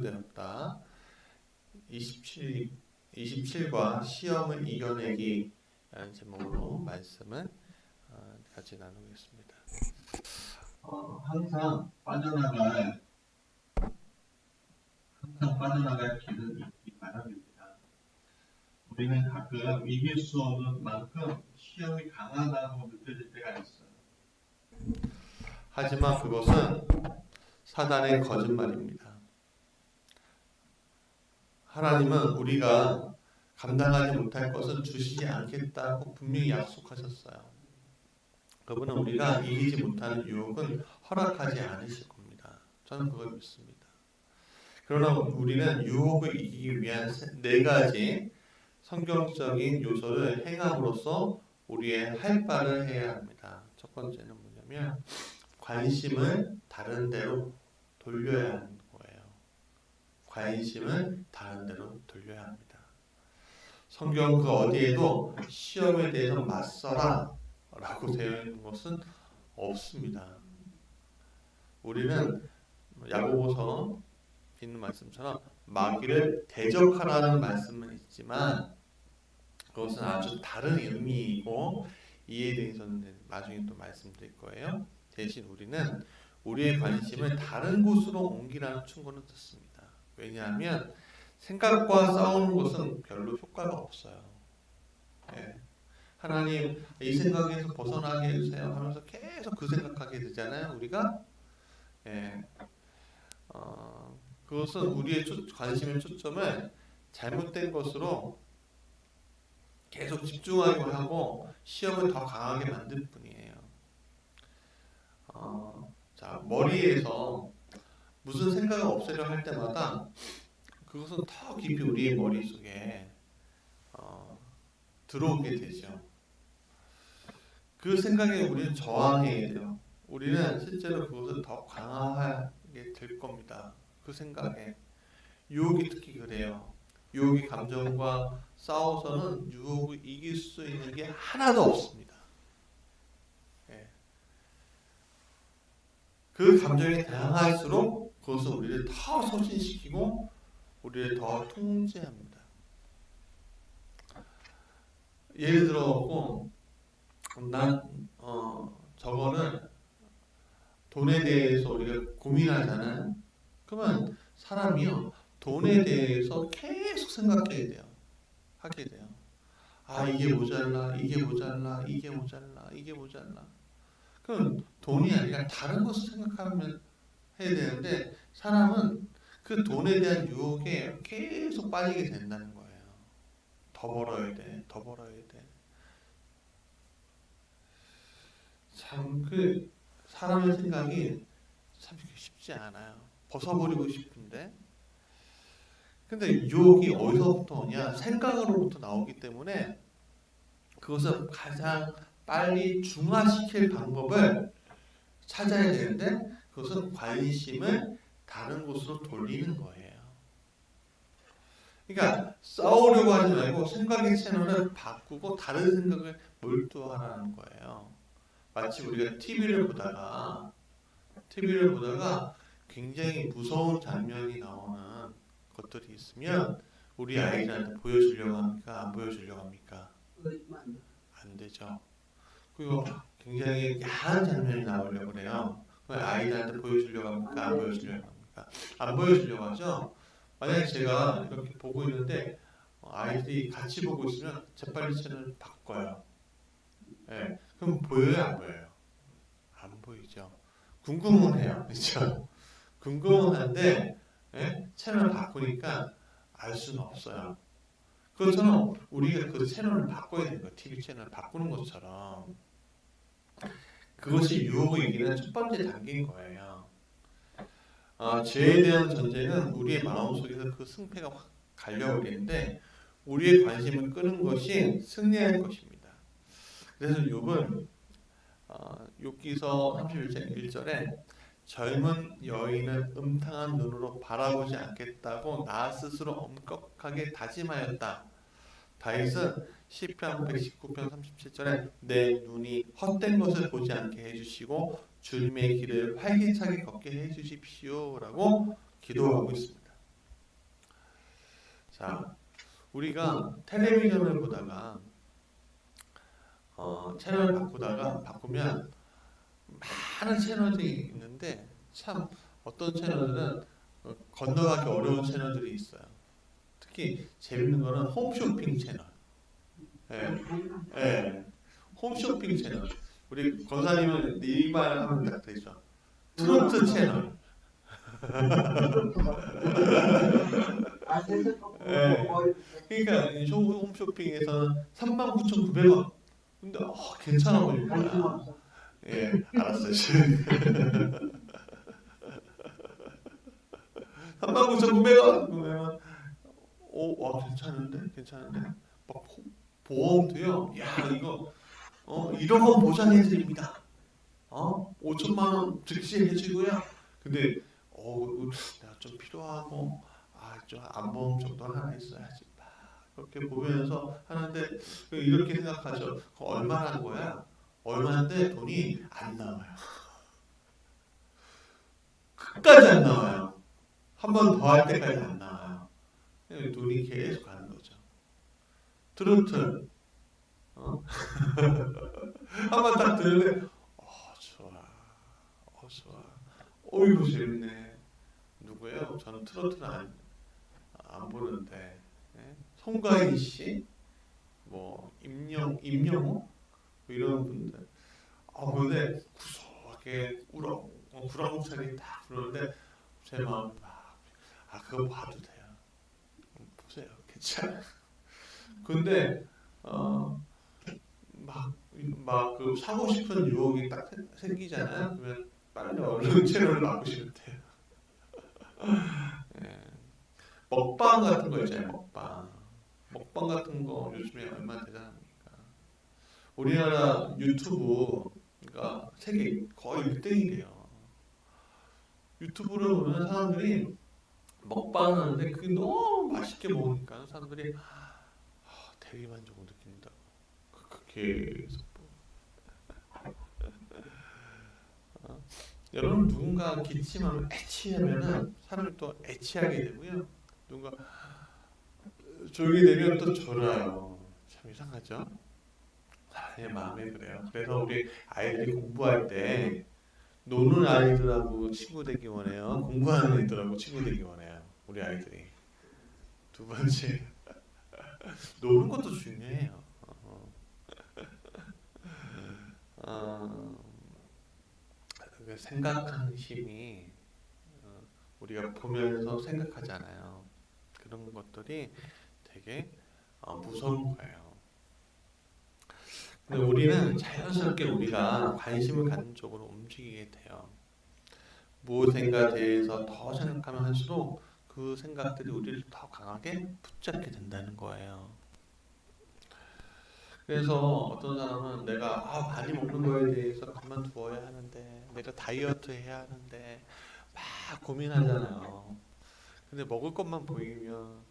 완료되었다. 27과 시험을 이겨내기 라는 제목으로 말씀을 같이 나누겠습니다. 항상 빠져나갈 길은 있기 바랍니다. 우리는 가끔 이길 수 없는 만큼 시험이 강하다고 느껴질 때가 있어요. 하지만 그것은 사단의 거짓말입니다. 하나님은 우리가 감당하지 못할 것은 주시지 않겠다고 분명히 약속하셨어요. 그분은 우리가 이기지 못하는 유혹은 허락하지 않으실 겁니다. 저는 그걸 믿습니다. 그러나 우리는 유혹을 이기기 위한 네 가지 성경적인 요소를 행함으로써 우리의 할 바를 해야 합니다. 첫 번째는 뭐냐면 관심을 다른 데로 돌려야 하는 거예요. 관심을 다른 데로 돌려야 합니다. 성경 그 어디에도 시험에 대해서 맞서라 라고 되어 있는 것은 없습니다. 우리는 야고보서 있는 말씀처럼 마귀를 대적하라는 말씀은 있지만 그것은 아주 다른 의미이고 이에 대해서는 나중에 또 말씀드릴 거예요. 대신 우리는 우리의 관심을 다른 곳으로 옮기라는 충고는 듣습니다. 왜냐하면 생각과 싸우는 것은 별로 효과가 없어요. 예. 하나님 이 생각에서 벗어나게 해주세요 하면서 계속 그 생각하게 되잖아요. 우리가 예. 그것은 우리의 관심의 초점을 잘못된 것으로 계속 집중하려고 하고 시험을 더 강하게 만들 뿐이에요. 자, 머리에서 무슨 생각을 없애려 할 때마다 그것은 더 깊이 우리의 머릿속에 들어오게 되죠. 그 생각에 우리는 저항해야 돼요. 우리는 실제로 그것을 더 강하게 될 겁니다. 그 생각에. 유혹이 특히 그래요. 유혹이 감정과 싸워서는 유혹을 이길 수 있는 게 하나도 없습니다. 예. 그 감정이 다양할수록 그것은 우리를 더 소진시키고 우리를 더 통제합니다. 예를 들어 저거는 돈에 대해서 우리가 고민하잖아요. 그러면 사람이요 돈에 대해서 계속 생각해야 돼요. 하게 돼요. 아 이게 모자라, 이게 모자라, 이게 모자라, 이게 모자라. 그럼 돈이 아니라 다른 것을 생각하면 해야 되는데 사람은 그 돈에 대한 유혹에 계속 빠지게 된다는 거예요. 더 벌어야 돼, 더 벌어야 돼. 참 그 사람의 생각이 참 쉽지 않아요. 벗어버리고 싶은데. 근데 유혹이 어디서부터 오냐? 생각으로부터 나오기 때문에 그것을 가장 빨리 중화시킬 방법을 찾아야 되는데 그것은 관심을 다른 곳으로 돌리는 거예요. 그러니까 싸우려고 하지 말고 생각의 채널을 바꾸고 다른 생각을 몰두하라는 거예요. 마치 우리가 TV를 보다가 굉장히 무서운 장면이 나오는 것들이 있으면 우리 아이들한테 보여주려고 합니까? 안 보여주려고 합니까? 안 되죠. 그리고 굉장히 야한 장면이 나오려고 그래요. 아이들한테 보여주려고 합니까? 안 보여주려고 합니까? 안 보여주려고 하죠. 만약에 제가 이렇게 보고 있는데 아이들이 같이 보고 있으면 재빨리 채널을 바꿔요. 네. 그럼 보여요? 안 보여요? 안 보이죠. 궁금은 해요. 그렇죠? 궁금은 한데 채널을 바꾸니까 알 수는 없어요. 그것처럼 우리가 그 채널을 바꿔야 되는 거예요. TV 채널을 바꾸는 것처럼. 그것이 유혹을 이기는 첫 번째 단계인 거예요. 죄에 대한 전쟁은 우리의 마음속에서 그 승패가 확 갈려오겠는데 우리의 관심을 끄는 것이 승리할 것입니다. 그래서 욥은 욥기서 31장 1절에 젊은 여인은 음탕한 눈으로 바라보지 않겠다고 나 스스로 엄격하게 다짐하였다. 다윗은 시편 119편 37절에 내 눈이 헛된 것을 보지 않게 해주시고 주님의 길을 활기차게 걷게 해주십시오 라고 기도하고 있습니다. 자, 우리가 텔레비전을 보다가 채널을 바꾸면 많은 채널이 있는데 참 어떤 채널들은 건너가기 어려운 채널들이 있어요. 특히 재밌는 거는 홈쇼핑 채널. 예, 예, 홈쇼핑 채널. 우리 권사님은 이 말 하면 딱 되죠. 트로트 채널. 예. 그러니까 이 홈쇼핑에서는 39,900원. 근데 괜찮아 보이는 거야. 예, 알았어요. 39,900원. 그러면 와 괜찮은데. 막 보험도요. 야 이거 1억 원 보장해 드립니다. 5천만 원 즉시 해주고요. 근데 내가 좀 필요하고 좀 안보험 정도는 하나 있어야지. 그렇게 보면서 하는데 이렇게 생각하죠. 그거 얼마라는 거야? 얼마인데 돈이 안 나와요. 끝까지 안 나와요. 한 번 더 할 때까지 안 나와요. 돈이 계속 가는 거죠. 트로트 한 번 딱 들으면 좋아. 좋아. 이거 재밌네. 누구예요? 저는 트로트는 안 보는데. 예? 송가인 씨, 뭐 임영웅 뭐 이런 분들. 근데 구수하게 구렁구렁차게 딱 부르는데 제 마음 그거 봐도 돼요. 보세요. 괜찮아. 근데 막 그 사고 싶은 유혹이 딱 생기잖아요. 그러면 빨리 얼른 채널을 바꾸시면 돼요. 예. 먹방 같은 거 있잖아요. 먹방 같은 거 요즘에 얼마나 대단합니까? 우리나라 유튜브가 세계 거의 1등이래요. 유튜브를 보면 사람들이 먹방하는데 그게 너무 맛있게 먹으니까 사람들이 대리만족을 느낀다고. 계속 여러분 누군가 기침하면 애취하면은 사람이 또 애취하게 되고요. 누군가 졸게 되면 또 졸아요. 참 이상하죠? 사람의 마음이 그래요. 그래서 우리 아이들이 공부할 때 노는 아이들하고 친구 되기 원해요. 공부하는 애들하고 친구 되기 원해요. 우리 아이들이. 두 번째, 노는 것도 중요해요. 그 생각하는 힘이 우리가 보면서 생각하잖아요. 그런 것들이 되게 무서운 거예요. 근데 우리는 자연스럽게 우리가 관심을 갖는 쪽으로 움직이게 돼요. 무엇인가 대해서 더 생각하면 할수록 그 생각들이 우리를 더 강하게 붙잡게 된다는 거예요. 그래서 어떤 사람은 내가 많이 먹는 거에 대해서 그만두어야 하는데 내가 다이어트 해야 하는데 막 고민하잖아요. 근데 먹을 것만 보이면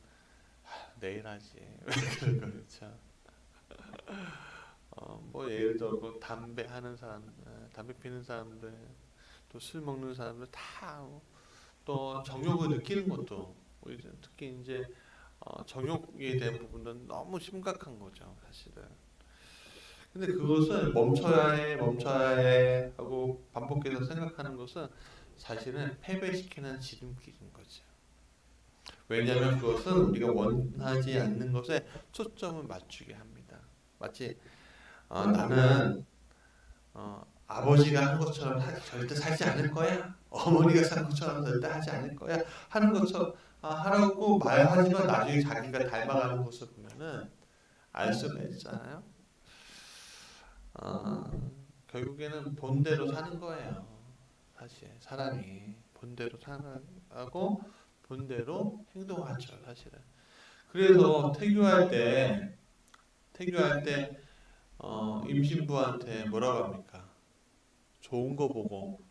내일 하지. 왜 그런 거 그렇죠? 뭐 예를 들어 뭐 담배 하는 사람, 담배 피는 사람들, 또 술 먹는 사람들 다 또 정욕을 느끼는 것도 특히 이제 정욕에 대한 부분은 너무 심각한 거죠, 사실은. 근데 그것을 멈춰야 해 하고 반복해서 생각하는 것은 사실은 패배시키는 지름길인 거죠. 왜냐하면 그것은 우리가 원하지 않는 것에 초점을 맞추게 합니다. 마치 나는 아버지가 한 것처럼 절대 살지 않을 거야. 어머니가 산 것처럼 절대 하지 않을 거야. 하는 것처럼 하라고 말하지만 나중에 자기가 닮아가는 것을 보면은 알 수가 있잖아요. 결국에는 본대로 사는 거예요. 사실 사람이 본대로 살아가고 본대로 행동하죠. 사실은. 그래서 태교할 때 임신부한테 뭐라고 합니까? 좋은 거 보고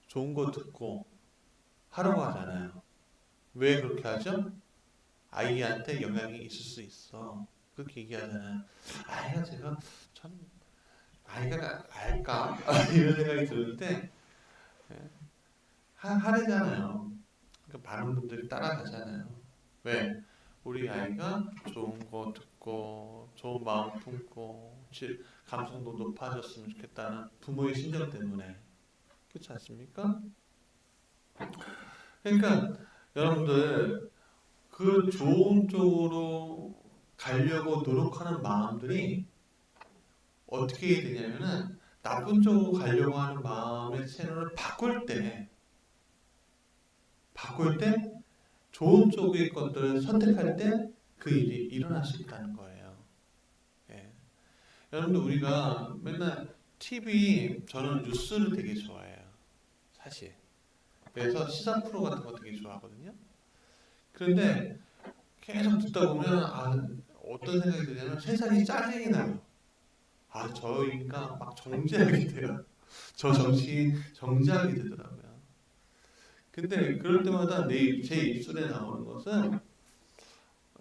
좋은 거 듣고 하라고 하잖아요. 왜 그렇게 하죠? 아이한테 영향이 있을 수 있어. 그렇게 얘기하잖아요. 제가 참 아이가 알까? 이런 생각이 드는데 하래잖아요. 그러니까 많은 분들이 따라가잖아요. 왜? 우리 아이가 좋은 거 듣고 좋은 마음 품고 감성도 높아졌으면 좋겠다는 부모의 심정 때문에 그렇지 않습니까? 그러니까 여러분들 그 좋은 쪽으로 가려고 노력하는 마음들이 어떻게 해야 되냐면은 나쁜 쪽으로 가려고 하는 마음의 채널을 바꿀 때 좋은 쪽의 것들을 선택할 때 그 일이 일어날 수 있다는 거예요. 예. 여러분들 우리가 맨날 저는 뉴스를 되게 좋아해요. 사실. 그래서 시사 프로 같은 거 되게 좋아하거든요. 그런데 계속 듣다 보면 어떤 생각이 드냐면 세상이 짜증이 나요. 저 인간 막 정지하게 돼요. 저 정치 정지하게 되더라고요. 근데 그럴 때마다 제 입술에 나오는 것은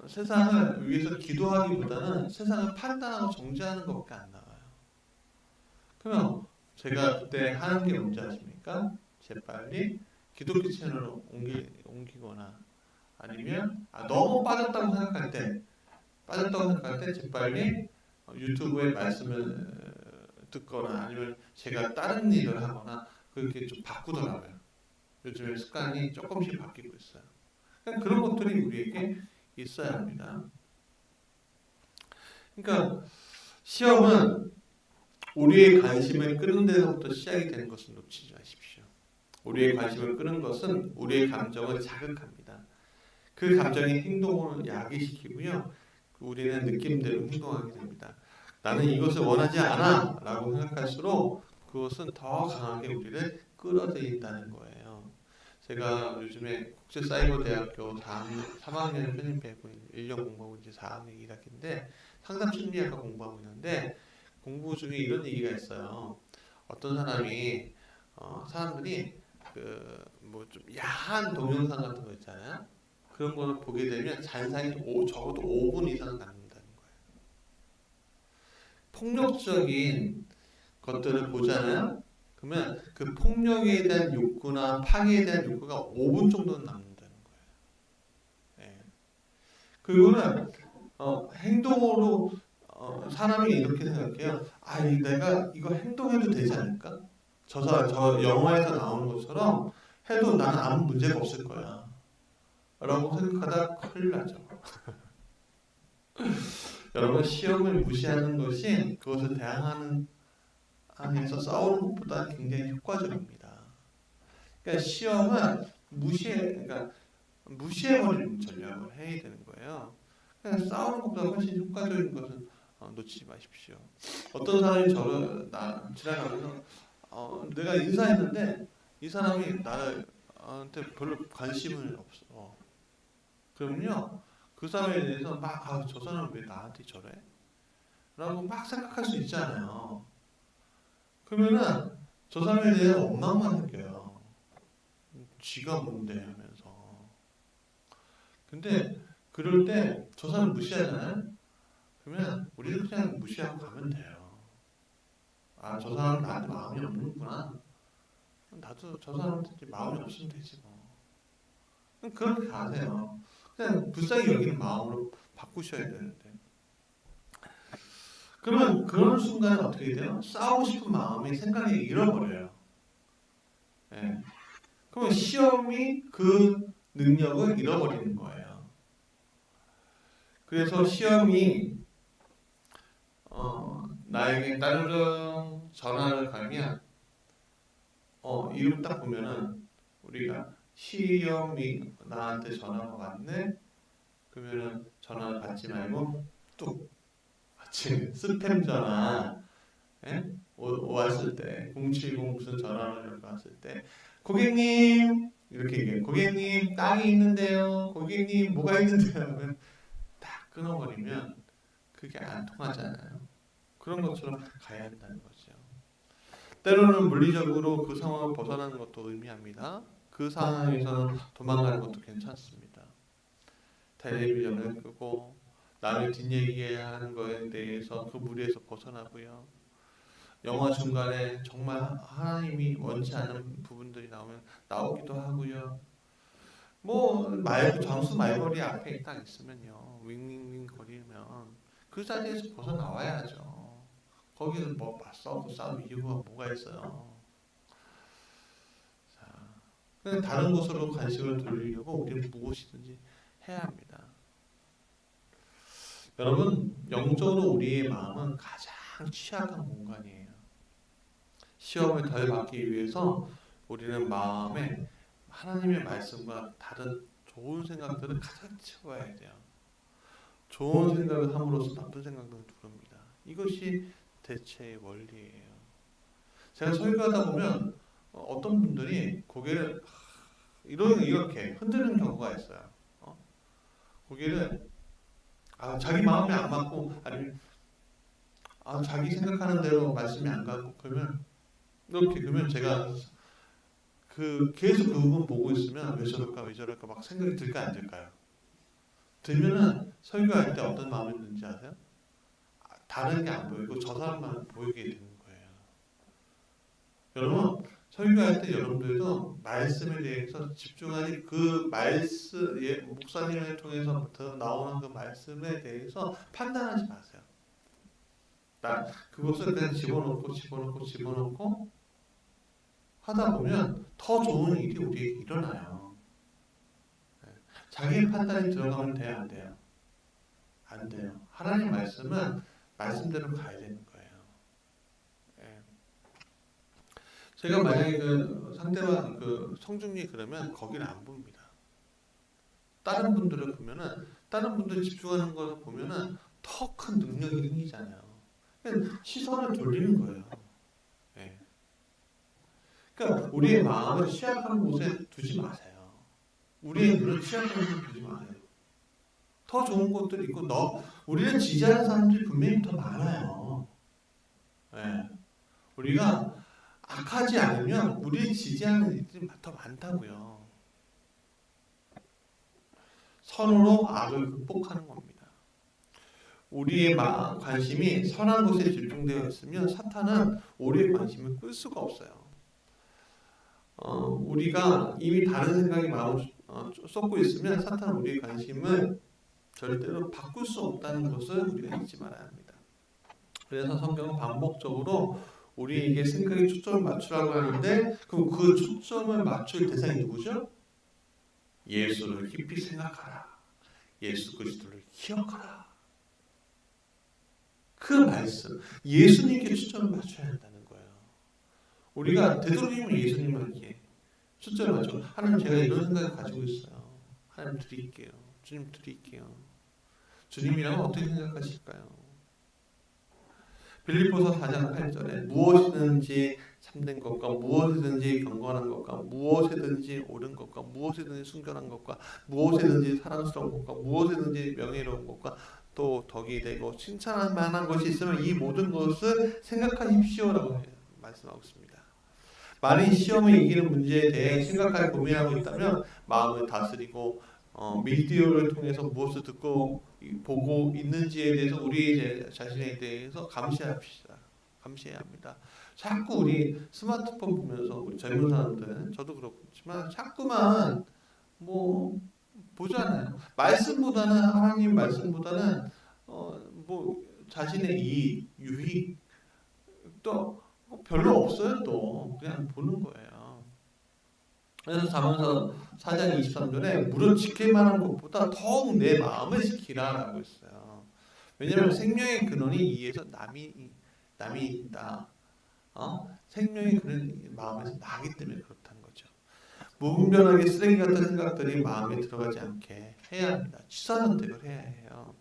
세상을 위해서 기도하기보다는 세상을 판단하고 정죄하는 것밖에 안 나와요. 그러면 제가 그때 하는 게 뭔지 아십니까? 재빨리 기독교 채널로 옮기거나 아니면 너무 빠졌다고 생각할 때 재빨리 유튜브에 말씀을 듣거나 아니면 제가 다른 일을 하거나 그렇게 좀 바꾸더라고요. 요즘에 습관이 조금씩 바뀌고 있어요. 그러니까 그런 것들이 우리에게 있어야 합니다. 그러니까 시험은 우리의 관심을 끄는 데서부터 시작이 되는 것을 놓치지 마십시오. 우리의 관심을 끄는 것은 우리의 감정을 자극합니다. 그 감정이 행동을 야기시키고요. 우리는 느낌대로 행동하게 됩니다. 나는 이것을 원하지 않아 라고 생각할수록 그것은 더 강하게 우리를 끌어들인다는 거예요. 제가 요즘에 국제사이버대학교 3학년 편입하고 1년 공부하고 이제 4학년 2학기인데 상담 심리학과 공부하고 있는데 공부 중에 이런 얘기가 있어요. 어떤 사람들이 그 뭐 좀 야한 동영상 같은 거 있잖아요. 그런 거를 보게 되면 잔상이 적어도 5분 이상 남는다는 거예요. 폭력적인 것들을 보잖아요. 그러면 그 폭력에 대한 욕구나 파괴에 대한 욕구가 5분 정도는 남는다는 거예요. 예. 그리고는 행동으로 사람이 이렇게 생각해요. 내가 이거 행동해도 되지 않을까? 저 영화에서 나오는 것처럼 해도 나는 아무 문제가 없을 거야. 라고 생각하다 큰일 나죠. 여러분 시험을 무시하는 것이 그것을 대항하는 안에서 싸우는 것보다 굉장히 효과적입니다. 그러니까 시험은 그러니까 무시해버리는 전략을 해야 되는 거예요. 그냥 싸우는 것보다 훨씬 효과적인 것은 놓치지 마십시오. 어떤 사람이 지나가면서 내가 인사했는데 이 사람이 나한테 별로 관심을 없어. 그러면요 그 사람에 대해서 저 사람 왜 나한테 저래? 라고 막 생각할 수 있잖아요. 그러면은 저 사람에 대해 원망만 생겨요. 쥐가 뭔데 하면서. 근데 그럴 때 저 사람 무시하잖아요. 그러면 우리는 그냥 무시하고 가면 돼요. 저 사람 나한테 마음이 없는구나. 나도 저 사람한테 마음이 없으면 되지 뭐. 그렇게 가세요. 그냥 불쌍히 여기는 마음으로 바꾸셔야 되는데. 그러면 그런 순간에 어떻게 돼요? 싸우고 싶은 마음이 생각이 잃어버려요. 예. 그러면 시험이 그 능력을 잃어버리는 거예요. 그래서 시험이 나에게 따르릉 전화를 걸면 이름 딱 보면은 우리가 시험이 나한테 전화가 왔네? 그러면은 전화를 받지 말고 뚝 마치 스팸 전화 왔을 때 070 무슨 전화를 왔을 때 고객님 이렇게 얘기해요. 고객님 땅이 있는데요. 고객님 뭐가 있는데요. 하면 딱 끊어버리면 그게 안 통하잖아요. 그런 것처럼 가야 한다는 거죠. 때로는 물리적으로 그 상황을 벗어나는 것도 의미합니다. 그 상황에서는 도망가는 것도 괜찮습니다. 텔레비전을 끄고 남의 뒷얘기하는 거에 대해서 그 무리에서 벗어나고요. 영화 중간에 정말 하나님이 원치 않은 부분들이 나오기도 하고요. 뭐 장수 말거리 앞에 딱 있으면요, 윙윙윙 거리면 그 자리에서 벗어나와야죠. 거기서 뭐 싸울 이유가 뭐가 있어요? 자, 그냥 다른 곳으로 관심을 돌리려고 우리는 무엇이든지 해야 합니다. 여러분, 영적으로 우리의 마음은 가장 취약한 공간이에요. 시험을 덜 받기 위해서 우리는 마음에 하나님의 말씀과 다른 좋은 생각들을 가득 채워야 돼요. 좋은 생각을 함으로써 나쁜 생각들을 두릅니다. 이것이 대체의 원리예요. 제가 설교하다 보면 어떤 분들이 고개를 이렇게 흔드는 경우가 있어요. 고개를 자기 마음에 안 맞고 아니면 자기 생각하는 대로 말씀이 안 가고 그러면 제가 계속 그 부분 보고 있으면 왜 저럴까 막 생각이 들까 안 들까요? 들면은 설교할 때 어떤 마음이 드는지 아세요? 다른 게 안 보이고 저 사람만 보이게 되는 거예요. 여러분, 설교할 때 여러분들도 말씀에 대해서 집중하니 그 말씀, 목사님을 통해서부터 나오는 그 말씀에 대해서 판단하지 마세요. 그것을 그냥 집어넣고 하다 보면 더 좋은 일이 우리에게 일어나요. 자기의 판단이 들어가면 돼요, 안 돼요? 안 돼요. 하나님 말씀은 말씀대로 가야 되는 거예요. 예. 제가 만약에 그 상대방 그 성중리 그러면 거기를 안 봅니다. 다른 분들을 보면은 다른 분들 집중하는 걸 보면은 더 큰 능력이 생기잖아요. 시선을 돌리는 거예요. 예. 그러니까 우리의 마음을 취약한 곳에 두지 마세요. 우리의 눈을 취약한 곳에 두지 마세요. 더 좋은 것들이 있고 우리를 지지하는 사람들이 분명히 더 많아요. 예. 우리가 악하지 않으면 우리를 지지하는 일들이 더 많다고요. 선으로 악을 극복하는 겁니다. 우리의 관심이 선한 것에 집중되어 있으면 사탄은 우리의 관심을 끌 수가 없어요. 우리가 이미 다른 생각에 마음을 쏟고 있으면 사탄은 우리의 관심을 절대로 바꿀 수 없다는 것을 우리가 잊지 말아야 합니다. 그래서 성경은 반복적으로 우리에게 생각에 초점을 맞추라고 하는데 그럼 그 초점을 맞출 대상이 누구죠? 예수를 깊이 생각하라. 예수 그리스도를 기억하라. 그 말씀, 예수님께 초점을 맞춰야 한다는 거예요. 우리가 되도록이면 예수님에게 초점을 맞춰. 하나님, 제가 이런 생각을 가지고 있어요. 하나님 드릴게요. 주님 드릴게요. 주님이라면 어떻게 생각하실까요? 빌립보서 4장 8절에 무엇이든지 참된 것과 무엇이든지 경건한 것과 무엇이든지 옳은 것과 무엇이든지 순결한 것과 무엇이든지 사랑스러운 것과 무엇이든지 명예로운 것과 또 덕이 되고 칭찬할 만한 것이 있으면 이 모든 것을 생각하십시오라고 말씀하고 있습니다. 만일 시험을 이기는 문제에 대해 생각할 고민하고 있다면 마음을 다스리고 미디어를 통해서 무엇을 듣고 보고 있는지에 대해서 우리 자신에 대해서 감시합시다. 감시해야 합니다. 자꾸 우리 스마트폰 보면서 우리 젊은 사람들, 저도 그렇지만 자꾸만 뭐 보잖아요. 말씀보다는 하나님 말씀보다는 뭐 자신의 유익 또 별로 없어요. 또 그냥 보는 거예요. 그래서 잠언서 4장 23절에 무릇 지킬 만한 것보다 더욱 내 마음을 지키라라고 했어요. 왜냐하면 생명의 근원이 이에서 남이 있다. 생명의 근원이 마음에서 나기 때문에 그렇다는 거죠. 무분별하게 쓰레기 같은 생각들이 마음에 들어가지 않게 해야 합니다. 취사선택을 해야 해요.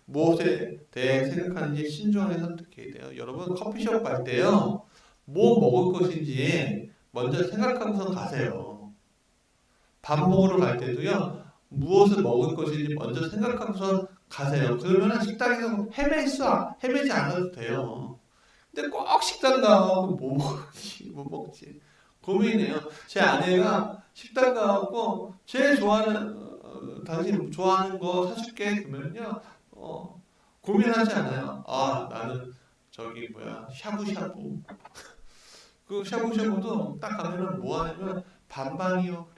무엇에 대해 생각하는지 신중하게 선택해야 돼요. 여러분 커피숍 갈 때요. 뭐 먹을 것인지 먼저 생각하고서 가세요. 밥 먹으러 갈 때도요. 무엇을 먹을 것인지 먼저 생각하고서 가세요. 그러면 식당에서 헤매지 않아도 돼요. 근데 꼭 식당 가고 뭐 먹지 고민해요. 제 아내가 식당 가고 제일 좋아하는 당신 좋아하는 거 사줄게 그러면요. 고민하지 않아요. 나는 저기 샤브샤브 그 샤브샤브도 딱 가면은 뭐 하냐면 반반이요.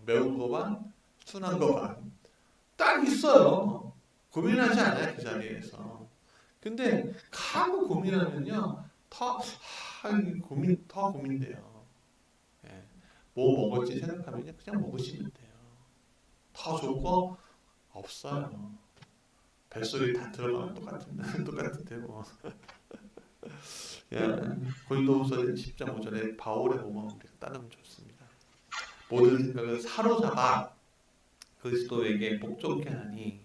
매운 거 반, 순한 거 반. 딱 있어요. 고민하지 않아요, 그 자리에서. 근데 가고 고민하면요, 더 고민돼요. 예. 뭐 먹을지 생각하면요, 그냥 먹으시면 돼요. 더 좋은 거 없어요. 뱃속에 다 들어가면 똑같은데 뭐. 예. 고린도후서 10장 5절에 바울의 몸은 우리가 따르면 좋습니다. 모든 생각을 사로잡아 그리스도에게 복종케 하니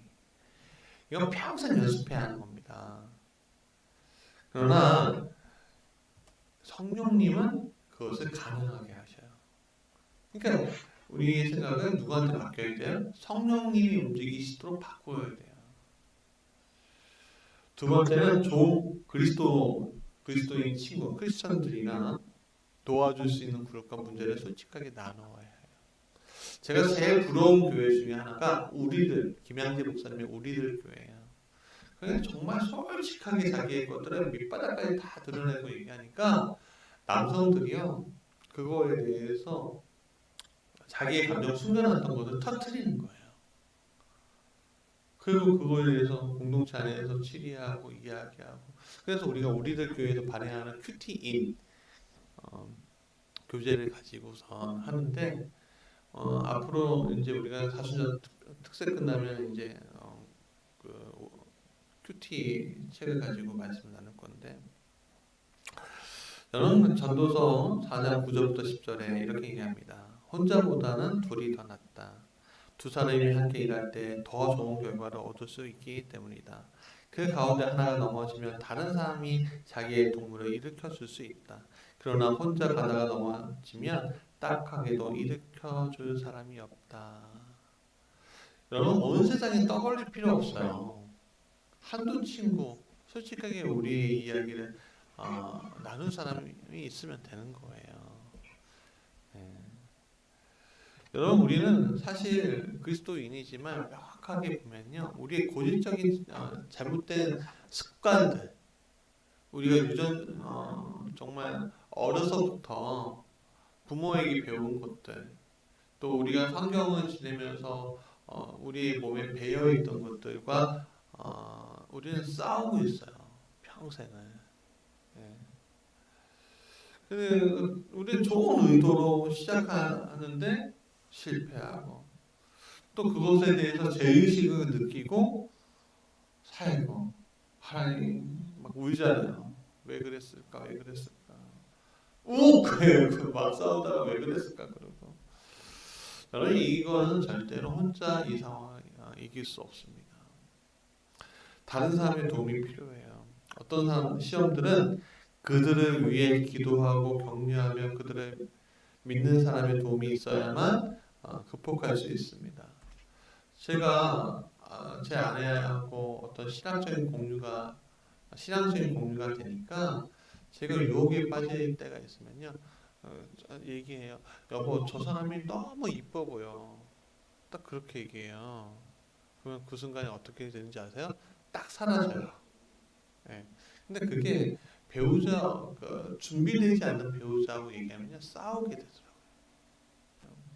이건 평생 연습해야 하는 겁니다. 그러나 성령님은 그것을 가능하게 하셔요. 그러니까 우리의 생각은 누구한테 바뀌어야 돼요? 성령님이 움직이시도록 바꿔야 돼요. 두 번째는 그리스도인 친구, 크리스천들이나 도와줄 수 있는 그룹과 문제를 솔직하게 나누어야 해요. 제가 제일 부러운 교회 중에 하나가 우리들, 김양재 목사님의 우리들 교회예요. 그냥 정말 솔직하게 자기의 것들을 밑바닥까지 다 드러내고 얘기하니까 남성들이요, 그거에 대해서 자기의 감정 숙련했던 것을 터뜨리는 거예요. 그리고 그거에 대해서 공동체 안에서 질의하고 이야기하고. 그래서 우리가 우리들 교회에서 발행하는 큐티인 교재를 가지고선 하는데, 앞으로 이제 우리가 사순절 특세 끝나면 이제 그 큐티 책을 가지고 말씀을 나눌 건데, 저는 전도서 4장 9절부터 10절에 이렇게 얘기합니다. 혼자보다는 둘이 더 낫다. 두 사람이 함께 일할 때 더 좋은 결과를 얻을 수 있기 때문이다. 그 가운데 하나가 넘어지면 다른 사람이 자기의 동물을 일으켜 줄 수 있다. 그러나 혼자 가다가 넘어지면 딱하게도 일으켜 줄 사람이 없다. 여러분, 온 세상에 떠벌릴 필요 없어요. 한두 친구, 솔직하게 우리의 이야기를 나눈 사람이 있으면 되는 거예요. 네. 여러분, 우리는 사실 그리스도인이지만 명확하게 보면요, 우리의 고질적인 잘못된 습관들, 우리가 정말 어려서부터 부모에게 배운 것들, 또 우리가 성경을 지내면서 우리의 몸에 배어 있던 것들과 우리는 싸우고 있어요, 평생을. 예. 우리는 좋은 의도로 시작하는데 실패하고, 또 그것에 대해서 죄의식을 느끼고 살고, 하나님 막 울잖아요. 왜 그랬을까? 왜 그랬을까? 막 싸우다가 왜 그랬을까? 그러고. 여러분, 이거는 절대로 혼자 이 상황을 이길 수 없습니다. 다른 사람의 도움이 필요해요. 어떤 시험들은 그들을 위해 기도하고 격려하며 그들을 믿는 사람의 도움이 있어야만 극복할 수 있습니다. 제가 제 아내하고 어떤 신앙적인 공유가 되니까 제가 유혹에 빠질 때가 있으면요, 얘기해요. 여보, 저 사람이 너무 이뻐 보여. 딱 그렇게 얘기해요. 그러면 그 순간에 어떻게 되는지 아세요? 딱 사라져요. 예. 근데 그게 준비되지 않는 배우자하고 얘기하면요, 싸우게 되더라고요.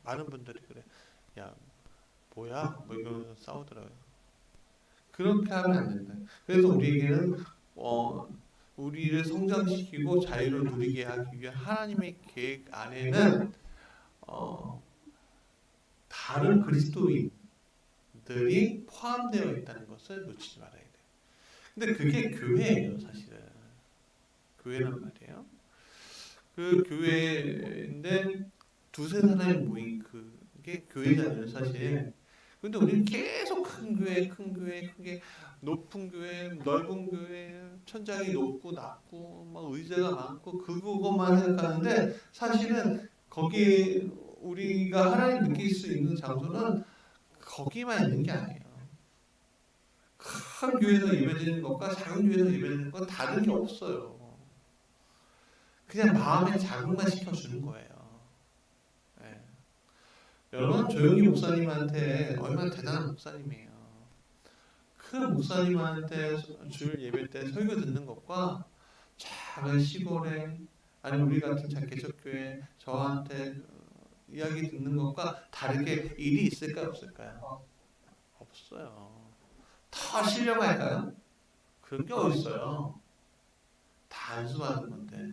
많은 분들이 그래. 야, 뭐야? 뭐 이러면서 싸우더라고요. 그렇게 하면 안 된다. 그래서 우리에게는 우리를 성장시키고 자유를 누리게 하기 위한 하나님의 계획 안에는 다른 그리스도인들이 포함되어 있다는 것을 놓치지 말아야 돼요. 근데 그게 교회예요, 사실은. 교회란 말이에요. 그 교회인데 두세 사람이 모인 그게 교회잖아요, 사실. 근데 우리는 계속 큰 교회, 크게 높은 교회, 넓은 교회, 천장이 높고 낮고 막 의자가 많고 그것만 생각하는데, 사실은 거기 우리가 하나님 느낄 수 있는 장소는 거기만 있는 게 아니에요. 큰 교회에서 예배드리는 것과 작은 교회에서 예배드리는 건 다른 게 없어요. 그냥 마음에 자극만 시켜주는 거예요. 네. 여러분, 조용히 목사님한테 얼마나 대단한 목사님이에요. 그 목사님한테 주일 예배 때 설교 듣는 것과 작은 시골에, 아니 우리 같은 개척교회 저한테 이야기 듣는 것과 다르게 일이 있을까요, 없을까요? 없어요. 더 신령할까요? 그런 게 어딨어요. 다 안수받은 건데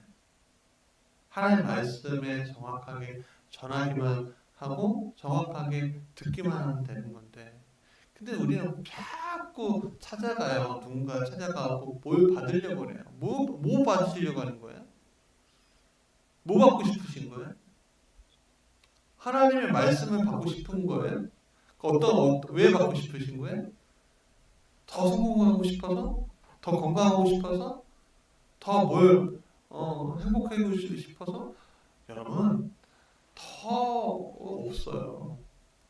하나님 말씀에 정확하게 전하기만 하고 정확하게 듣기만 하면 되는 건데, 근데 우리는 자꾸 찾아가요. 누군가 찾아가고 뭘 받으려고 그래요. 뭐 받으시려고 하는 거예요? 뭐 받고 싶으신 거예요? 하나님의 말씀을 받고 싶은 거예요? 왜 받고 싶으신 거예요? 더 성공하고 싶어서? 더 건강하고 싶어서? 더 행복하고 싶어서? 여러분, 더 없어요.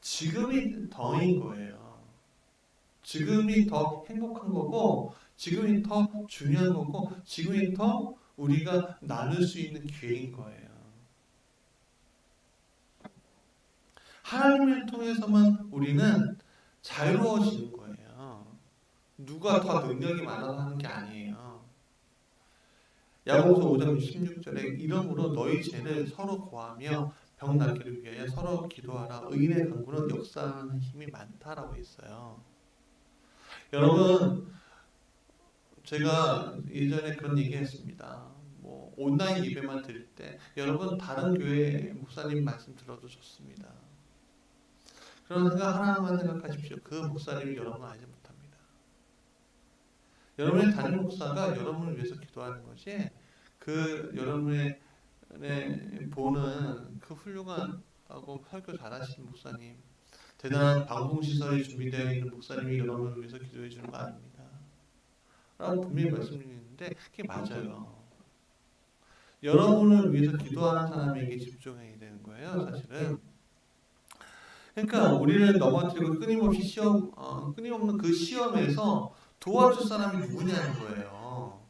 지금이 더인 거예요. 지금이 더 행복한 거고, 지금이 더 중요한 거고, 지금이 더 우리가 나눌 수 있는 기회인 거예요. 하나님을 통해서만 우리는 자유로워지는 거예요. 누가 더 능력이 많아서 하는 게 아니에요. 야고보서 5장 16절에 이러므로 너희 죄를 서로 고하며 병 낫기를 위하여 서로 기도하라. 의인의 강구는 역사하는 힘이 많다라고 했어요. 여러분, 제가 예전에 그런 얘기했습니다. 뭐 온라인 예배만 드릴 때 여러분 다른 교회 목사님 말씀 들어도 좋습니다. 그런 생각 하나만 생각하십시오. 그 목사님이 여러분을 알지 못합니다. 여러분의 담임 목사가 여러분을 위해서 기도하는 것이 그 여러분의 보는 그 훌륭하고 설교 잘하시는 목사님, 대단한 방송시설이 준비되어 있는 목사님이 여러분을 위해서 기도해 주는 거 아닙니다. 라고 분명히 말씀드리는데 그게 맞아요. 여러분을 위해서 기도하는 사람에게 집중해야 되는 거예요, 사실은. 그러니까 우리를 넘어뜨리고 끊임없는 그 시험에서 도와줄 사람이 누구냐는 거예요.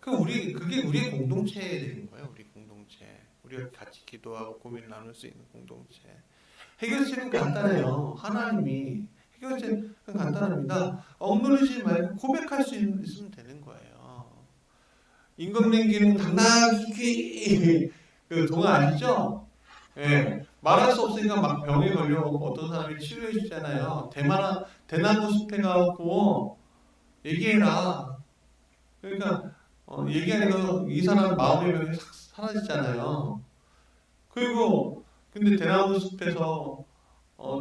그게 우리의 공동체에 되는 거예요. 우리 공동체. 우리가 같이 기도하고 고민을 나눌 수 있는 공동체. 해결책은 간단해요. 하나님이 해결책은 간단합니다. 억누르지 말고 고백할 수 있으면 되는 거예요. 임금님기는 당나귀 그 동화 아시죠? 예. 말할 수 없으니까 막 병에 걸려갖고 어떤 사람이 치료해 주잖아요. 대나무 숲에 가고 얘기해라. 그러니까 얘기하니까 이 사람 마음의 병이 싹 사라지잖아요. 그리고 근데 대나무 숲에서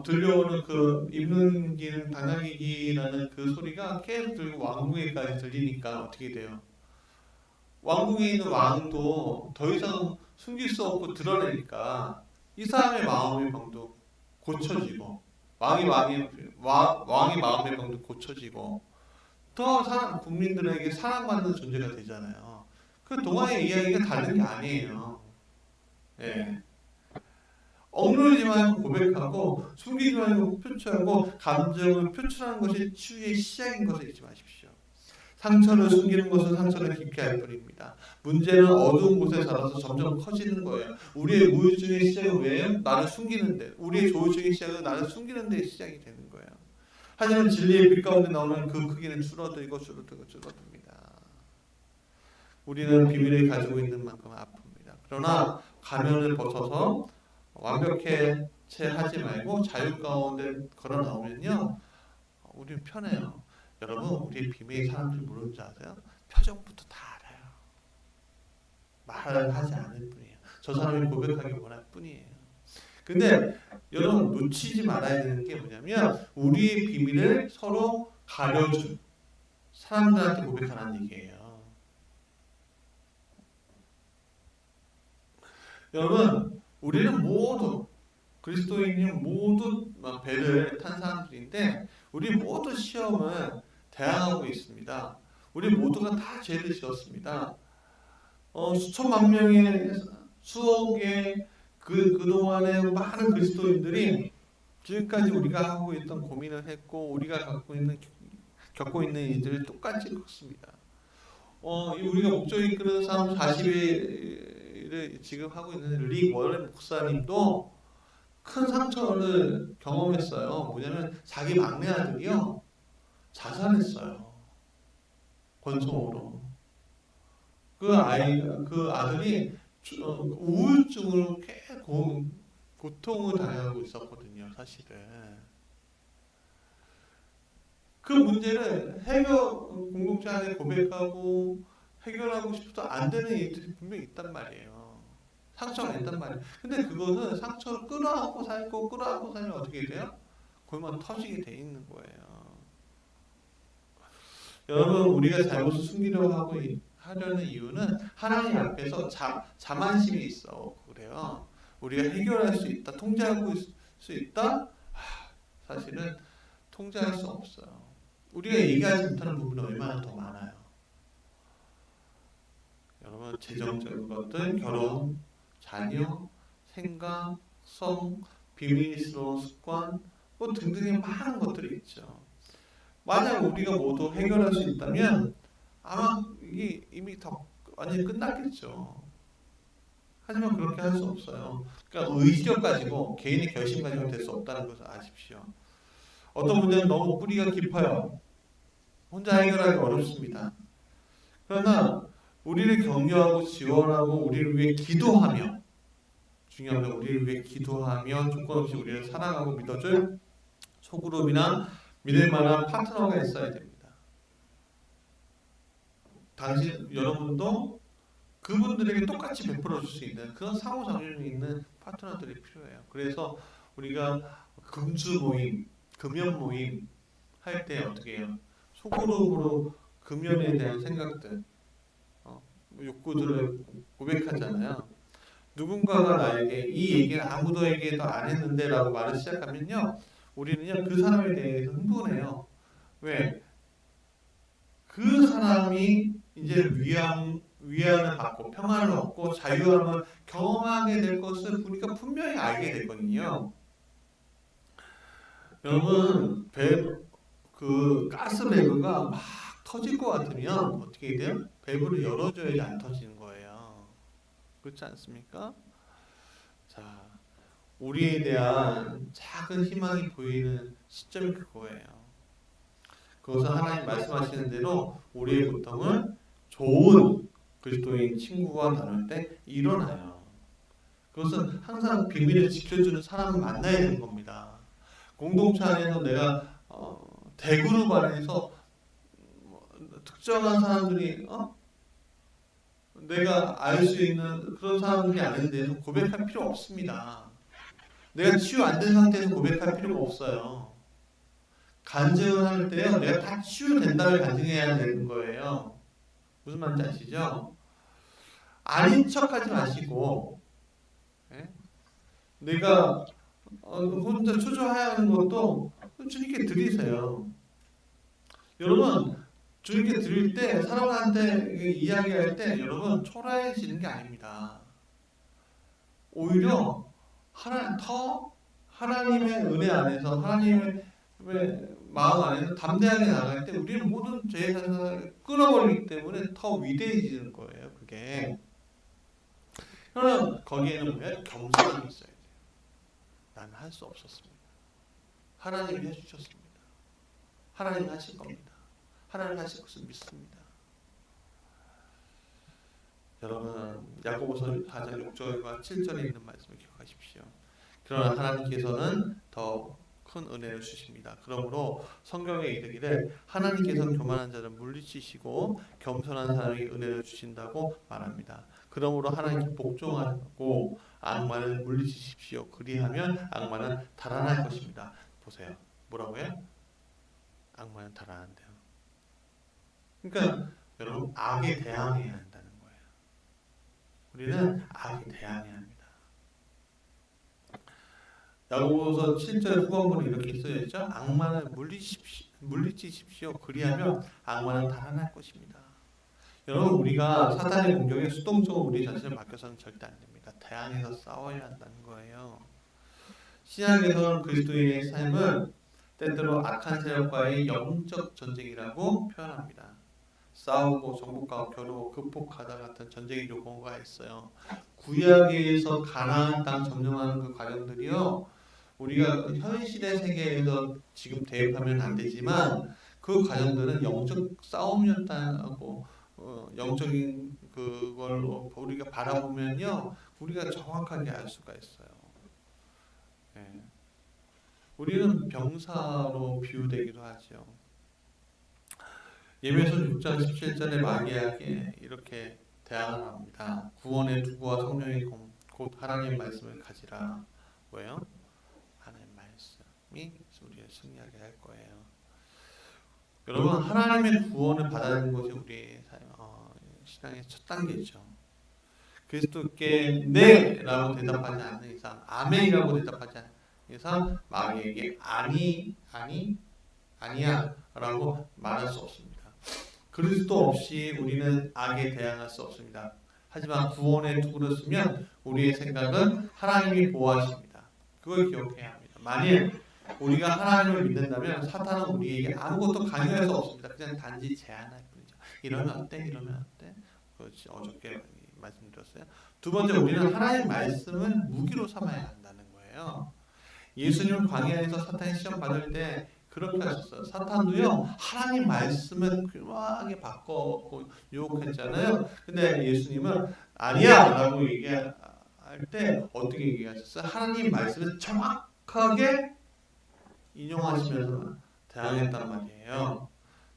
들려오는 그 입는 당나귀라는 그 소리가 계속 들리고 왕궁에까지 들리니까 어떻게 돼요? 왕궁에 있는 왕도 더 이상 숨길 수 없고 드러내니까 이 사람의 마음의 병도 고쳐지고 왕의 마음의 병도 고쳐지고 더 국민들에게 사랑받는 존재가 되잖아요. 그 동화의 이야기가 다른 게 아니에요. 예. 억누르지 말고 고백하고 숨기지 말고 표출하고 감정을 표출하는 것이 치유의 시작인 것을 잊지 마십시오. 상처를 숨기는 것은 상처를 깊게 할 뿐입니다. 문제는 어두운 곳에 살아서 점점 커지는 거예요. 우리의 우울증의 시작은 왜요? 나를 숨기는데. 우리의 조울증의 시작은 나를 숨기는 데 시작이 되는 거예요. 하지만 진리의 빛 가운데 나오는 그 크기는 줄어듭니다. 우리는 비밀을 가지고 있는 만큼 아픕니다. 그러나 가면을 벗어서 완벽해 채 하지 말고 자유 가운데 걸어 나오면요, 우리는 편해요. 여러분, 우리의 비밀 사람들이 모르는 줄 아세요? 표정부터 다 알아요. 말을 하지 않을 뿐이에요. 저 사람이 고백하기 원할 뿐이에요. 근데 여러분 놓치지 말아야 되는 게 뭐냐면 우리의 비밀을 서로 가려준 사람들한테 고백하라는 얘기예요. 여러분, 우리는 모두 그리스도인이 모두 배를 탄 사람들인데 우리 모두 시험을 대항하고 있습니다. 우리 모두가 다 죄를 지었습니다. 수천만 명의 수억의 그동안의 많은 그리스도인들이 지금까지 우리가 하고 있던 고민을 했고 우리가 겪고 있는 일들을 똑같이 겪습니다. 우리가 목적이 이끄는 삶 40일을 지금 하고 있는 릭 워렌 목사님도 큰 상처를 경험했어요. 뭐냐면 자기 막내 아들이요 자살했어요. 권총으로. 그 아들이 우울증으로 계속 고통을 당하고 있었거든요, 사실은. 그 문제를 공동체 안에 고백하고 해결하고 싶어도 안 되는 일들이 분명히 있단 말이에요. 상처가 있단 말이에요. 근데 그것은 상처를 끌어안고 살면 어떻게 돼요? 골만 터지게 돼 있는 거예요. 여러분, 우리가 잘못을 하려는 이유는 하나님 앞에서 자만심이 있어. 그래요. 우리가 해결할 수 있다, 통제할 수 있다? 사실은 통제할 수 없어요. 우리가 얘기하지 못하는 부분이 얼마나 더 많아요. 여러분, 재정적인 것들, 결혼, 자녀, 생각, 성, 비밀스러운 습관, 뭐 등등의 많은 것들이 있죠. 만약 우리가 모두 해결할 수 있다면 아마 이게 이미 더 완전히 끝났겠죠. 하지만 그렇게 할 수 없어요. 그러니까 의지력 가지고 개인의 결심 가지고 될 수 없다는 것을 아십시오. 어떤 문제는 너무 뿌리가 깊어요. 혼자 해결하기 어렵습니다. 그러나 우리를 격려하고 지원하고 우리를 위해 기도하며, 중요한 건 우리를 위해 기도하며 조건 없이 우리를 사랑하고 믿어줄 소그룹이나 믿을 만한 파트너가 있어야 됩니다. 여러분도 그분들에게 똑같이 베풀어 줄 수 있는 그런 상호작용이 있는 파트너들이 필요해요. 그래서 우리가 금주 모임, 금연 모임 할 때 어떻게 해요? 소그룹으로 금연에 대한 생각들, 욕구들을 고백하잖아요. 누군가가 나에게 이 얘기는 아무도에게도 안 했는데 라고 말을 시작하면요, 우리는요 그 사람에 대해서 흥분해요. 왜? 그 사람이 이제 위안을 받고 평안을 얻고 자유함을 경험하게 될 것을 우리가 분명히 알게 되거든요. 여러분, 그 가스밸브가 막 터질 것 같으면 어떻게 돼요? 밸브를 열어줘야지 안 터지는 거예요. 그렇지 않습니까? 자, 우리에 대한 작은 희망이 보이는 시점이 그거예요. 그것은 하나님 말씀하시는 대로 우리의 고통을 좋은 그리스도인 친구와 나눌 때 일어나요. 그것은 항상 비밀을 지켜주는 사람을 만나야 되는 겁니다. 공동체 안에서 내가 대그룹 안에서 특정한 사람들이 내가 알 수 있는 그런 사람들이 아닌 데서 고백할 필요 없습니다. 내가 치유 안 된 상태에서 고백할 필요가 없어요. 간증을 할 때요, 내가 다 치유된다를 간증해야 되는 거예요. 무슨 말인지 아시죠? 아닌 척하지 마시고, 내가 혼자 초조해하는 것도 주님께 드리세요. 여러분, 주님께 드릴 때, 사람한테 이야기할 때 여러분 초라해지는 게 아닙니다. 오히려 하나님의 은혜 안에서, 하나님의 마음 안에서 담대하게 나갈 때 우리는 모든 죄의 사상을 끊어버리기 때문에 더 위대해지는 거예요. 그게. 그러나 거기에는 뭐야? 겸손함이 있어야 돼요. 나는 할 수 없었습니다. 하나님이 해주셨습니다. 하나님이 하실 겁니다. 하나님 하실 것을 믿습니다. 여러분, 야고보서 4장 6절과 7절에 있는 말씀을 기억하십시오. 그러나 하나님께서는 더 큰 은혜를 주십니다. 그러므로 성경에 이르기를 하나님께서는 교만한 자를 물리치시고 겸손한 사람에게 은혜를 주신다고 말합니다. 그러므로 하나님께 복종하고 악마를 물리치십시오. 그리하면 악마는 달아날 것입니다. 보세요. 뭐라고요? 악마는 달아난대요. 그러니까 여러분, 악에 대항해야 한다는 거예요. 우리는 악에 대항해야 합니다. 야고보서 7절 후반부는 이렇게 쓰여있죠. 악마는 물리치십시오. 그리하면 악마는 달아날 것입니다. 여러분, 우리가 사탄의 공격에 수동적으로 우리 자신을 맡겨서는 절대 안 됩니다. 대항해서 싸워야 한다는 거예요. 신약에서는 그리스도인의 삶을 때때로 악한 세력과의 영적 전쟁이라고 표현합니다. 싸우고 정복하고 겨루고 극복하다 같은 전쟁의 요구가 있어요. 구약에서 가나안 땅 점령하는 그 과정들이요, 우리가 현실의 세계에서 지금 대입하면 안 되지만 그 과정들은 영적 싸움이었다고 영적인 그걸 우리가 바라보면요, 우리가 정확하게 알 수가 있어요. 예. 우리는 병사로 비유되기도 하죠. 예배서 6장 17절의 마귀에게 이렇게 대항을 합니다. 구원의 투구와 성령의 곧 하나님의 말씀을 가지라. 왜요? 하나님의 말씀이 우리를 승리하게 할 거예요. 여러분, 하나님의 구원을 받아들이는 것이 우리의 신앙의 첫 단계죠. 그리스도께 네라고 대답하지 않는 이상, 아멘이라고 대답하지 않는 이상 마귀에게 아니야 라고 말할 수 없습니다. 그리스도 없이 우리는 악에 대항할 수 없습니다. 하지만 구원의 투구를 쓰면 우리의 생각은 하나님이 보호하십니다. 그걸 기억해야 합니다. 만일 우리가 하나님을 믿는다면 사탄은 우리에게 아무것도 강요할 수 없습니다. 그냥 단지 제안할 뿐이죠. 이러면 어때? 이러면 어때? 그렇지, 어저께 말씀드렸어요. 두 번째, 우리는 하나님의 말씀을 무기로 삼아야 한다는 거예요. 예수님은 광야에서 사탄이 시험 받을 때 그렇게 하셨어요. 사탄도요, 하나님 말씀을 교묘하게 바꿔 유혹했잖아요. 근데 예수님은 아니야 라고 얘기할 때 어떻게 얘기하셨어요? 하나님 말씀을 정확하게 인용하시면서 대항했단 말이에요.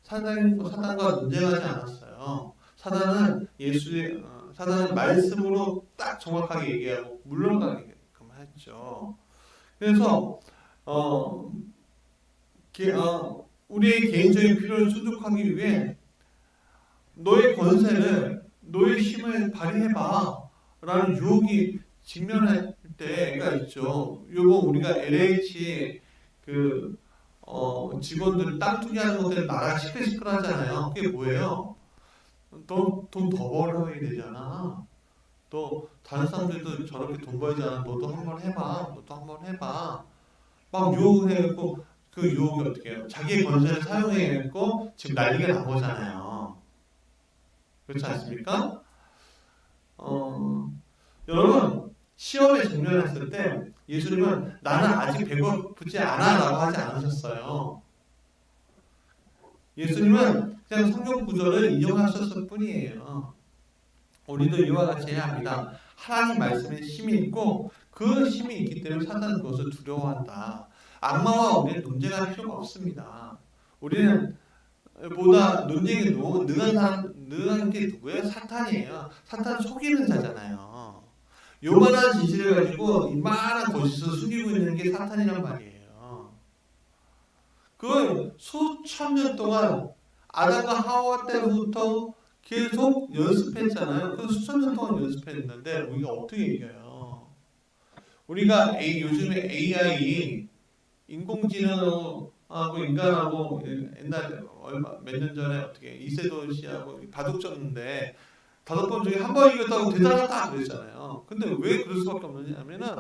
사단과 논쟁하지 않았어요. 사단은 말씀으로 딱 정확하게 얘기하고 물러가게끔 했죠. 그래서 우리의 개인적인 필요를 충족하기 위해 너의 권세를, 너의 힘을 발휘해봐 라는 유혹이 직면할 때가 있죠. 요거 우리가 LH 직원들 땅 투기하는 것들 나라 시끌시끌하잖아요. 그게 뭐예요? 돈 더 벌어야 되잖아. 또 다른 사람들도 저렇게 돈 벌잖아. 너도 한번 해봐. 막 유혹해갖고 그 유혹이 어떻게 해요? 자기의 권세를 사용해갖고 지금 난리가 난 거잖아요. 그렇지 않습니까? 여러분, 시험에 직면했을 때 예수님은 나는 아직 배고프지 않아 라고 하지 않으셨어요. 예수님은 그냥 성경 구절을 인용하셨을 뿐이에요. 우리도 이와 같이 해야 합니다. 하나님 말씀에 힘이 있고 그 힘이 있기 때문에 사탄은 그것을 두려워한다. 악마와 우리는 논쟁할 필요가 없습니다. 우리는 보다 논쟁에 능한 게 누구예요? 사탄이에요. 사탄 속이는 자잖아요. 요만한 진실을 가지고 이만한 거짓을 숨기고 있는 게 사탄이란 말이에요. 그걸 수천 년 동안 아담과 하와 때부터 계속 연습했잖아요. 그 수천 년 동안 연습했는데 우리가 어떻게 이겨요? 우리가 요즘에 AI, 인공지능하고 인간하고 옛날에 몇 년 전에 어떻게 이세돌 씨하고 바둑 쳤는데 5번 중에 한 번 이겼다고 대단하다 그랬잖아요. 근데 왜 그럴 수밖에 없느냐면은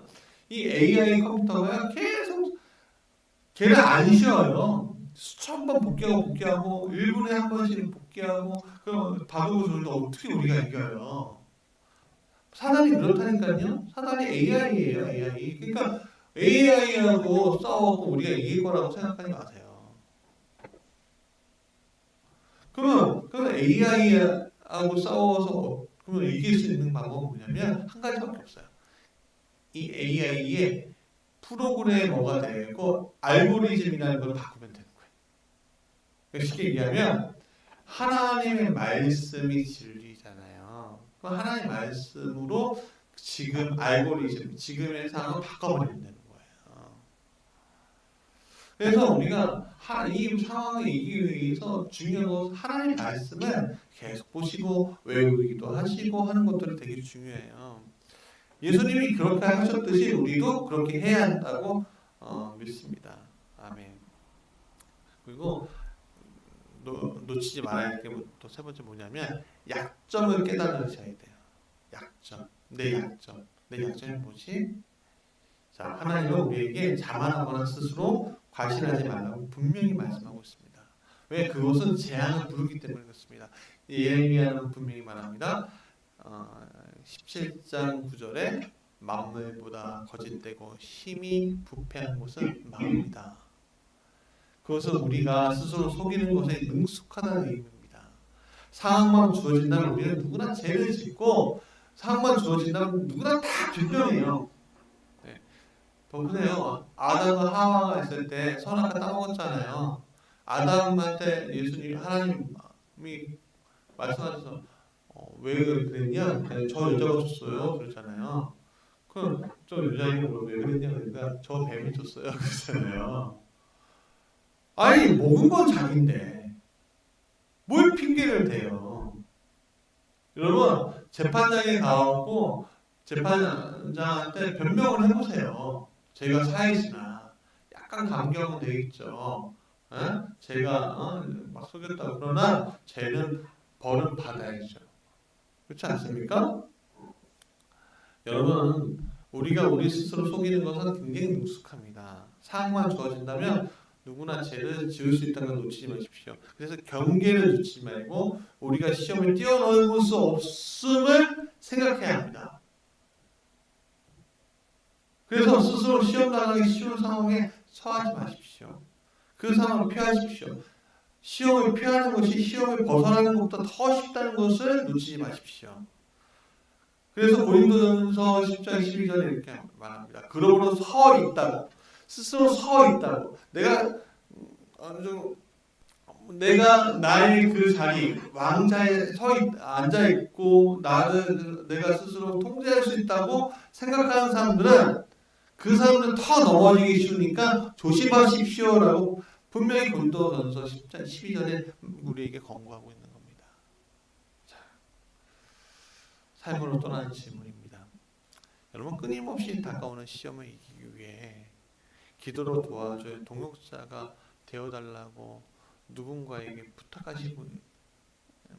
이 AI 컴퓨터가 계속 걔는 안 쉬어요. 수천 번 복귀하고 1분에 한 번씩 복귀하고 그럼 바둑을 두는데 어떻게 우리가 이겨요? 사단이 그렇다니까요. 사단이 AI예요. AI. 그러니까 AI하고 싸워서 우리가 이길 거라고 생각하지 마세요. 그러면 AI하고 싸워서 그러면 이길 수 있는 방법은 뭐냐면 한 가지밖에 없어요. 이 AI의 프로그래머가 되고 알고리즘이라는 걸 바꾸면 되는 거예요. 쉽게 얘기하면 하나님의 말씀이 진리잖아요. 그 하나님의 말씀으로 지금 알고리즘, 지금의 상황을 바꿔버리면 되는 거예요. 그래서 우리가 이 상황을 이기기 위해서 중요한 것은 하나님의 말씀을 계속 보시고 외우기도 하시고 하는 것들이 되게 중요해요. 예수님이 그렇게 하셨듯이 우리도 그렇게 해야 한다고 믿습니다. 아멘. 그리고 놓치지 말아야 할 게 또 세 번째 뭐냐면 약점을 깨달으셔야 돼요. 약점. 내 약점이 뭐지? 자, 하나님은 우리에게 자만하거나 스스로 과신하지 말라고 분명히 말씀하고 있습니다. 왜? 그것은 재앙을 부르기 때문에 그렇습니다. 예레미야는 분명히 말합니다. 17장 9절에 만물보다 거짓되고 힘이 부패한 곳은 마음이다. 그것은 우리가 스스로 속이는 것에 능숙하다는 의미입니다. 상황만 주어진다면 우리는 누구나 죄를 짓고 상황만 주어진다면 누구나 다 빌병해요. 네. 보세요. 아담과 하와가 있을 때 선악과 따먹었잖아요. 아담한테 예수님 하나님이 말씀하셔서 왜 그랬냐? 저 여자가 줬어요. 그러잖아요. 그럼 저 여자애가 왜 그랬냐? 그러니까 저 뱀이 줬어요. 그러잖아요. 아니 먹은 건 자기인데 뭘 핑계를 대요? 여러분 재판장에 가고 재판장한테 변명을 해보세요. 제가 사이시나 약간 감경은 돼 있죠. 에? 제가 막 속였다고 그러나 죄는 벌은 받아야죠. 그렇지 않습니까? 여러분 우리가 우리 스스로 속이는 것은 굉장히 능숙합니다. 사항만 주어진다면 누구나 죄를 지을 수 있다는 걸 놓치지 마십시오. 그래서 경계를 놓치지 말고 우리가 시험을 뛰어넘을 수 없음을 생각해야 합니다. 그래서 스스로 시험 당하기 쉬운 상황에 처하지 마십시오. 그 상황을 피하십시오. 시험을 피하는 것이 시험을 벗어나는 것보다 더 쉽다는 것을 놓치지 마십시오. 그래서 고린도전서 10장 12절에 이렇게 말합니다. 그러므로 서 있다고 스스로 서 있다고 내가 나의 그 자리 왕자에 앉아 있고 나를 내가 스스로 통제할 수 있다고 생각하는 사람들은 그 사람들은 더 넘어지기 쉬우니까 조심하십시오라고 분명히 고린도전서 10장 12절에 우리에게 권고하고 있는 겁니다. 자, 삶으로 떠나는 질문입니다. 여러분 끊임없이 다가오는 시험을 이기기 위해 기도로 도와줄 동역자가 되어달라고 누군가에게 부탁하시는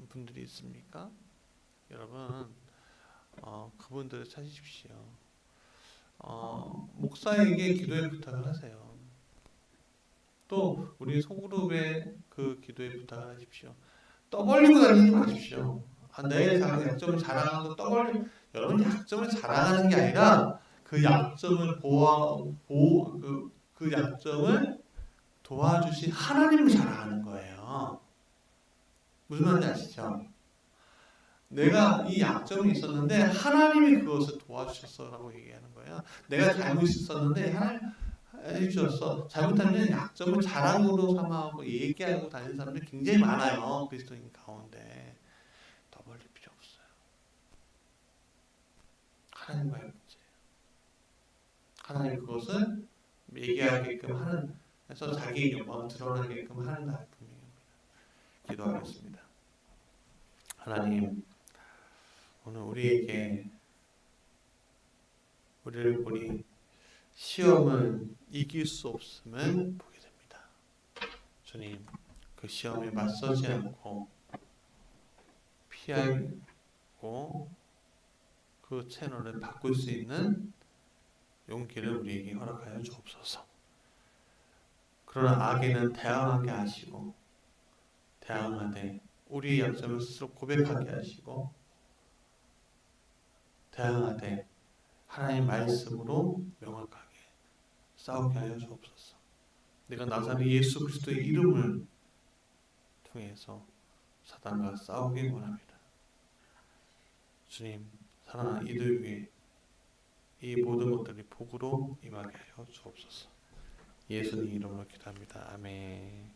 분들이 있습니까? 여러분 그분들을 찾으십시오. 목사에게 기도의 부탁을 하세요. 또 우리 소그룹에 그 기도의 부탁을 하십시오. 떠벌리고 다니지 마십시오. 내 약점을 자랑하고 여러분 약점을 자랑하는 게 아니라 그 약점을 그 약점을 도와주신 하나님을 자랑하는 거예요. 무슨 말인지 아시죠? 내가 이 약점이 있었는데 하나님이 그것을 도와주셨어라고 얘기하는 거예요. 내가 잘못이 있었는데 하나님 해주셨어. 잘못하면 약점을 자랑으로 삼아하고 얘기하고 다니는 사람들이 굉장히 많아요. 그리스도인 가운데. 더 벌릴 필요 없어요. 하나님과의 문제예요. 하나님 그것을 얘기하게끔 하는 해서 자기의 영광을 드러나게끔 하는 날 분명합니다. 기도하겠습니다. 하나님 오늘 우리를 보니 시험을 이길 수 없음을 보게 됩니다. 주님 그 시험에 맞서지 않고 피하고 그 채널을 바꿀 수 있는 용기를 우리에게 허락하여 주옵소서. 그러나 악에는 대항하게 하시고 대항하되 우리의 약점을 스스로 고백하게 하시고 대항하되 하나님 말씀으로 명확하게 싸우게 하여 주옵소서. 내가 나사렛 예수 그리스도의 이름을 통해서 사단과 싸우기 원합니다. 주님 사랑하는 이들 위해 이 모든 것들이 복으로 임하게 하여 주옵소서. 예수님 이름으로 기도합니다. 아멘.